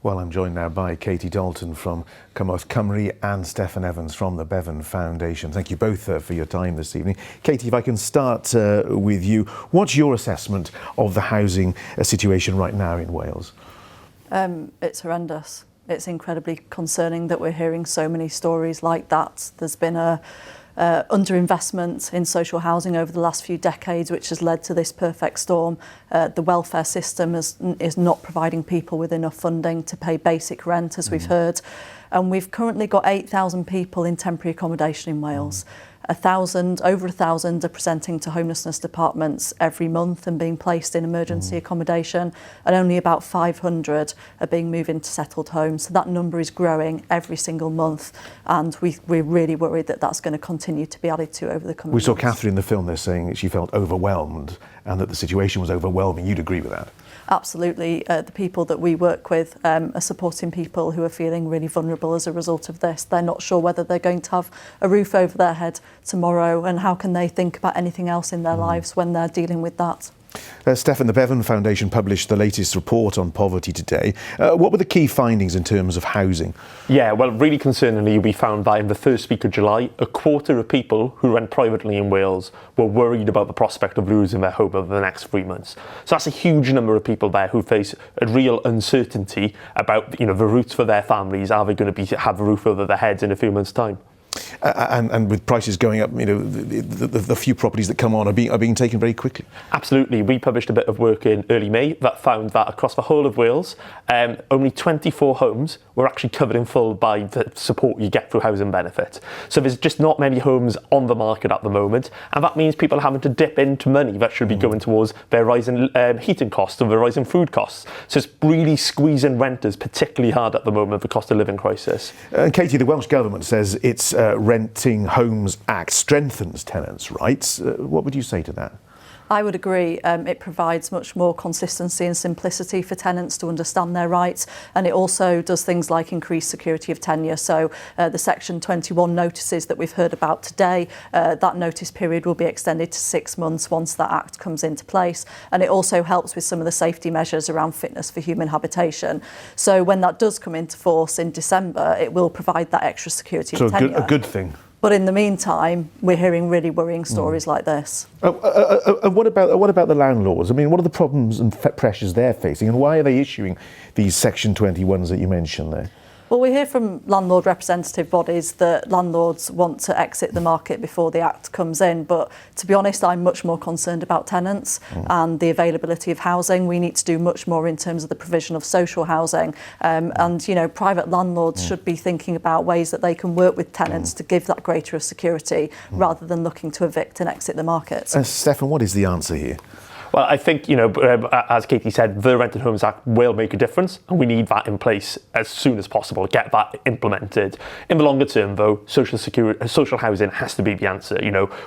Well, I'm joined now by Katie Dalton from Cymorth Cymru and Steffan Evans from the Bevan Foundation. Thank you both for your time this evening. Katie, if I can start with you, what's your assessment of the housing situation right now in Wales? It's horrendous. It's incredibly concerning that we're hearing so many stories like that. There's been a underinvestment in social housing over the last few decades, which has led to this perfect storm. The welfare system is not providing people with enough funding to pay basic rent, as we've heard. And we've currently got 8,000 people in temporary accommodation in Wales. Over 1,000 are presenting to homelessness departments every month and being placed in emergency accommodation, and only about 500 are being moved into settled homes. So that number is growing every single month, and we're really worried that that's going to continue to be added to over the coming months. We saw Catherine in the film there saying that she felt overwhelmed and that the situation was overwhelming. You'd agree with that? Absolutely. The people that we work with are supporting people who are feeling really vulnerable as a result of this. They're not sure whether they're going to have a roof over their head tomorrow, and how can they think about anything else in their lives when they're dealing with that. Steffan, the Bevan Foundation published the latest report on poverty today. What were the key findings in terms of housing? Yeah, well, really concerningly, we found that in the first week of July, a quarter of people who rent privately in Wales were worried about the prospect of losing their home over the next 3 months. So that's a huge number of people there who face a real uncertainty about, the routes for their families. Are they going to have a roof over their heads in a few months' time? And with prices going up, the few properties that come on are being taken very quickly. Absolutely. We published a bit of work in early May that found that across the whole of Wales, only 24 homes were actually covered in full by the support you get through housing benefit. So there's just not many homes on the market at the moment, and that means people are having to dip into money that should be going towards their rising heating costs or their rising food costs. So it's really squeezing renters particularly hard at the moment with the cost of living crisis. Katie, the Welsh Government says its Renting Homes Act strengthens tenants' rights. What would you say to that? I would agree. It provides much more consistency and simplicity for tenants to understand their rights, and it also does things like increase security of tenure. So the Section 21 notices that we've heard about today, that notice period will be extended to 6 months once that Act comes into place, and it also helps with some of the safety measures around fitness for human habitation. So when that does come into force in December, it will provide that extra security of tenure. So a good thing. But in the meantime, we're hearing really worrying stories like this. What about the landlords? I mean, what are the problems and pressures they're facing, and why are they issuing these Section 21s that you mentioned there? Well, we hear from landlord representative bodies that landlords want to exit the market before the Act comes in. But to be honest, I'm much more concerned about tenants and the availability of housing. We need to do much more in terms of the provision of social housing. Private landlords should be thinking about ways that they can work with tenants to give that greater security rather than looking to evict and exit the market. Steffan, what is the answer here? Well, I think, as Katie said, the Rented Homes Act will make a difference, and we need that in place as soon as possible, get that implemented. In the longer term, though, social housing has to be the answer.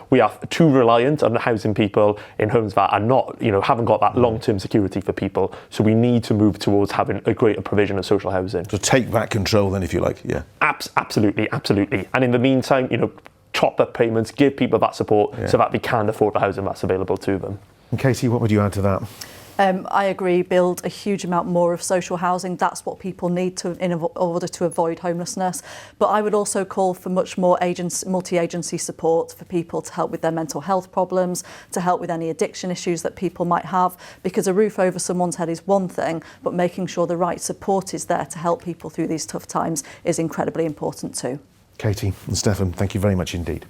We are too reliant on housing people in homes that are not, haven't got that long-term security for people. So we need to move towards having a greater provision of social housing. So take back control then, if you like, yeah. Absolutely. And in the meantime, chop up payments, give people that support so that they can afford the housing that's available to them. And Katie, what would you add to that? I agree, build a huge amount more of social housing. That's what people need in order to avoid homelessness. But I would also call for much more multi-agency support for people to help with their mental health problems, to help with any addiction issues that people might have, because a roof over someone's head is one thing, but making sure the right support is there to help people through these tough times is incredibly important too. Katie and Steffan, thank you very much indeed.